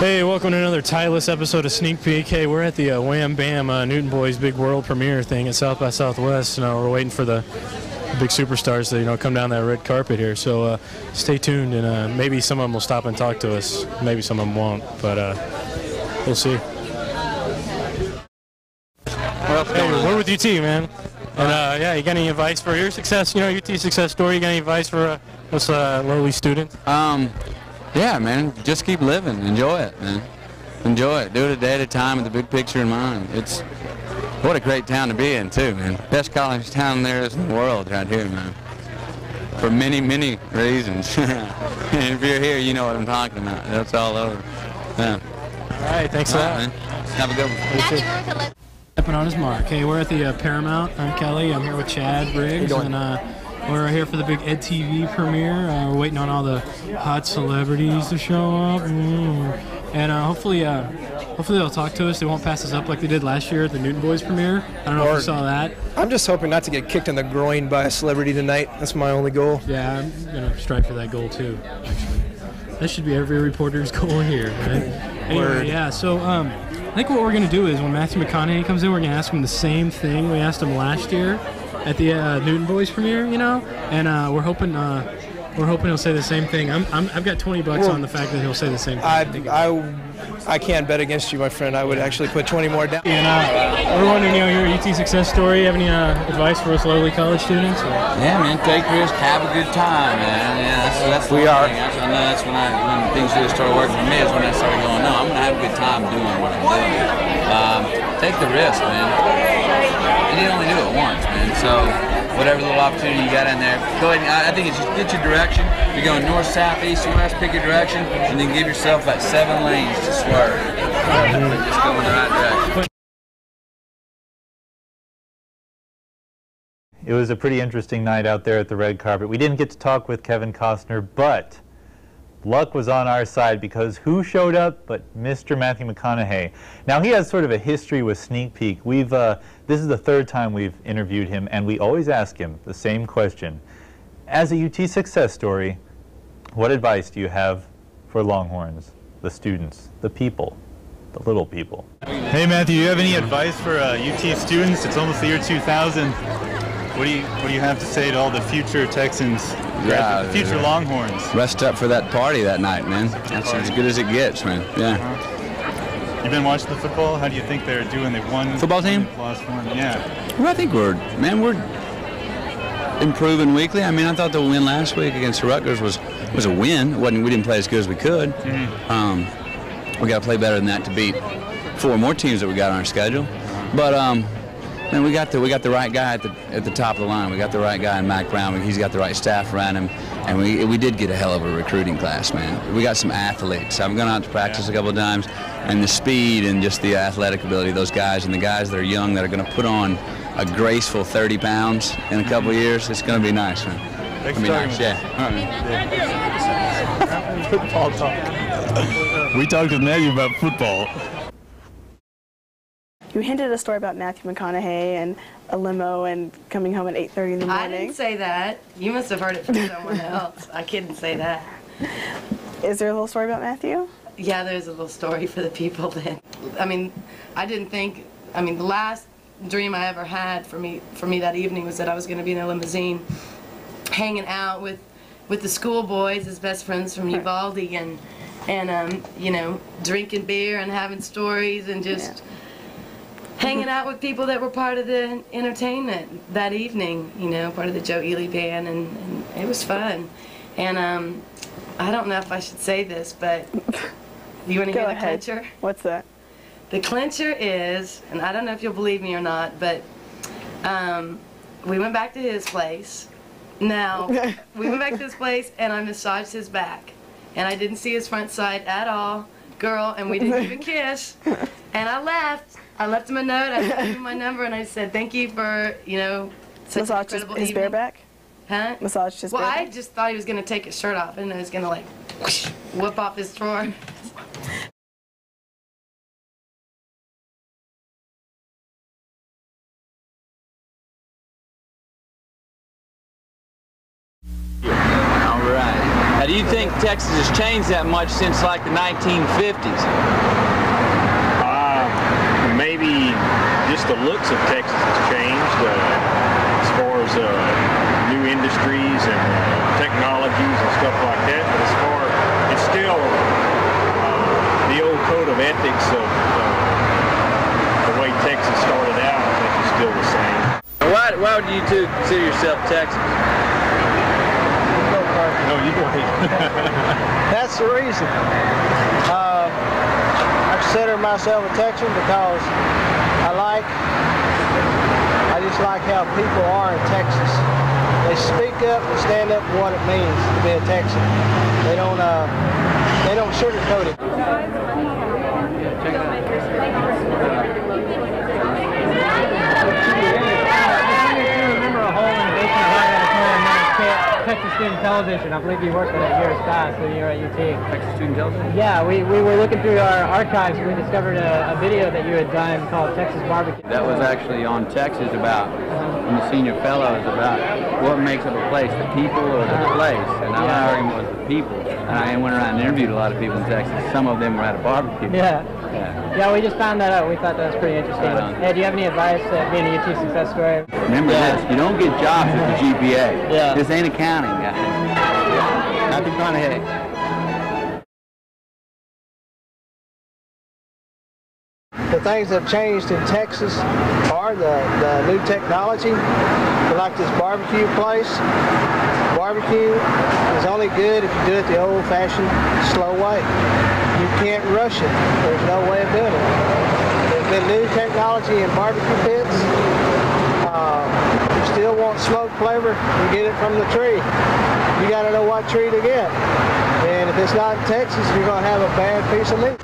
Hey, welcome to another tightless episode of Sneak Peek. Hey, we're at the Wham Bam Newton Boys big world premiere thing at South by Southwest. We're waiting for the big superstars to come down that red carpet here. So stay tuned, and maybe some of them will stop and talk to us. Maybe some of them won't, but we'll see. Hey, we're with UT, man. And yeah, you got any advice for your success? UT success story. You got any advice for us lowly students? Yeah, man, just keep living. Enjoy it, man. Enjoy it. Do it a day at a time with the big picture in mind. What a great town to be in, too, man. Best college town there is in the world right here, man. For many, many reasons. And if you're here, you know what I'm talking about. That's all over. Yeah. All right, thanks a lot. Man. Have a good one. Stepping on his mark. Hey, we're at the Paramount. I'm Kelly. I'm here with Chad Briggs, and we're here for the big EdTV premiere. We're waiting on all the hot celebrities to show up, and hopefully they'll talk to us. They won't pass us up like they did last year at the Newton Boys premiere. I don't know if you saw that. I'm just hoping not to get kicked in the groin by a celebrity tonight. That's my only goal. Yeah, I'm gonna strive for that goal too. Actually, that should be every reporter's goal here. Right? Anyway, yeah. So I think what we're going to do is when Matthew McConaughey comes in, we're going to ask him the same thing we asked him last year at the Newton Boys premiere, and we're hoping he'll say the same thing. I've got $20 on the fact that he'll say the same thing. I can't bet against you, my friend. I would actually put 20 more down. And we're wondering, your UT success story. You have any advice for us lowly college students? Or? Yeah, man, take risks, have a good time, man. Yeah, that's the thing. I know that's when things really started working for me. Is when I started going, no, I'm gonna have a good time doing what I'm doing. Take the risk, man. And you only do it once, man. So whatever little opportunity you got in there, go ahead. I think it's just get your direction. You're going north, south, east, and west. Pick your direction, and then give yourself about 7 lanes to swerve. Just go in the right direction. It was a pretty interesting night out there at the red carpet. We didn't get to talk with Kevin Costner, but luck was on our side because who showed up but Mr. Matthew McConaughey. Now, he has sort of a history with Sneak Peek. This is the 3rd time we've interviewed him, and we always ask him the same question. As a UT success story, what advice do you have for Longhorns, the students, the people, the little people? Hey, Matthew, do you have any advice for UT students? It's almost the year 2000. What do you have to say to all the future Texans, the future Longhorns? Rest up for that party that night, man. That's as good as it gets, man. Yeah. You've been watching the football. How do you think they're doing? They've won. Football team? Lost one. Yeah. Well, I think we're improving weekly. I mean, I thought the win last week against the Rutgers was a win. We didn't play as good as we could. Mm-hmm. We got to play better than that to beat 4 more teams that we got on our schedule. But man, we got the right guy at the top of the line. We got the right guy in Mac Brown. He's got the right staff around him, and we did get a hell of a recruiting class, man. We got some athletes. I've gone out to practice a couple of times, and the speed and just the athletic ability of those guys, and the guys that are young that are going to put on a graceful 30 pounds in a couple of years. It's going to be nice, man. Thanks for talking. Yeah. Football talk. We talked with Matthew about football. You hinted a story about Matthew McConaughey and a limo and coming home at 8:30 in the morning. I didn't say that. You must have heard it from someone else. I couldn't say that. Is there a little story about Matthew? Yeah, there's a little story for the people that, I didn't think, the last dream I ever had for me that evening was that I was going to be in a limousine hanging out with the schoolboys, his best friends from Uvalde, and drinking beer and having stories and just hanging out with people that were part of the entertainment that evening, part of the Joe Ely band, and it was fun. And I don't know if I should say this, but you want to hear the clincher? What's that? The clincher is, and I don't know if you'll believe me or not, but we went back to his place. Now, we went back to his place, and I massaged his back. And I didn't see his front side at all, girl, and we didn't even kiss. And I left. I left him a note, I gave him my number, and I said, thank you for, such an incredible his bare back? Huh? Massaged his bare back? back? I just thought he was going to take his shirt off, and I was going to, like, whoosh, whip off his drawer. All right. How do do you think Texas has changed that much since like the 1950s? Maybe just the looks of Texas has changed as far as new industries and technologies and stuff like that. But as far, it's still the old code of ethics of the way Texas started out. I think is still the same. Why would you two consider yourself Texans? No, you go ahead. That's the reason. I consider myself a Texan because I just like how people are in Texas. They speak up and stand up for what it means to be a Texan. They don't sugarcoat it. Texas Student Television. I believe you worked at that year's class when you were at UT. Texas Student Television? Yeah, we were looking through our archives and we discovered a video that you had done called Texas Barbecue. That was actually on Texas about, in the senior fellows, about what makes up a place, the people or the place. And my argument was the people. And I went around and interviewed a lot of people in Texas. Some of them were at a barbecue. Yeah, we just found that out. We thought that was pretty interesting. Hey, do you have any advice being a UT success story? Remember this, you don't get jobs with the GPA. This ain't accounting, guys. Happy McConaughey. The things that have changed in Texas are the new technology. Like this barbecue place. Barbecue is only good if you do it the old-fashioned, slow way. You can't rush it. There's no way of doing it. There's been new technology in barbecue pits. You still want smoke flavor, you get it from the tree. You got to know what tree to get. And if it's not in Texas, you're going to have a bad piece of meat.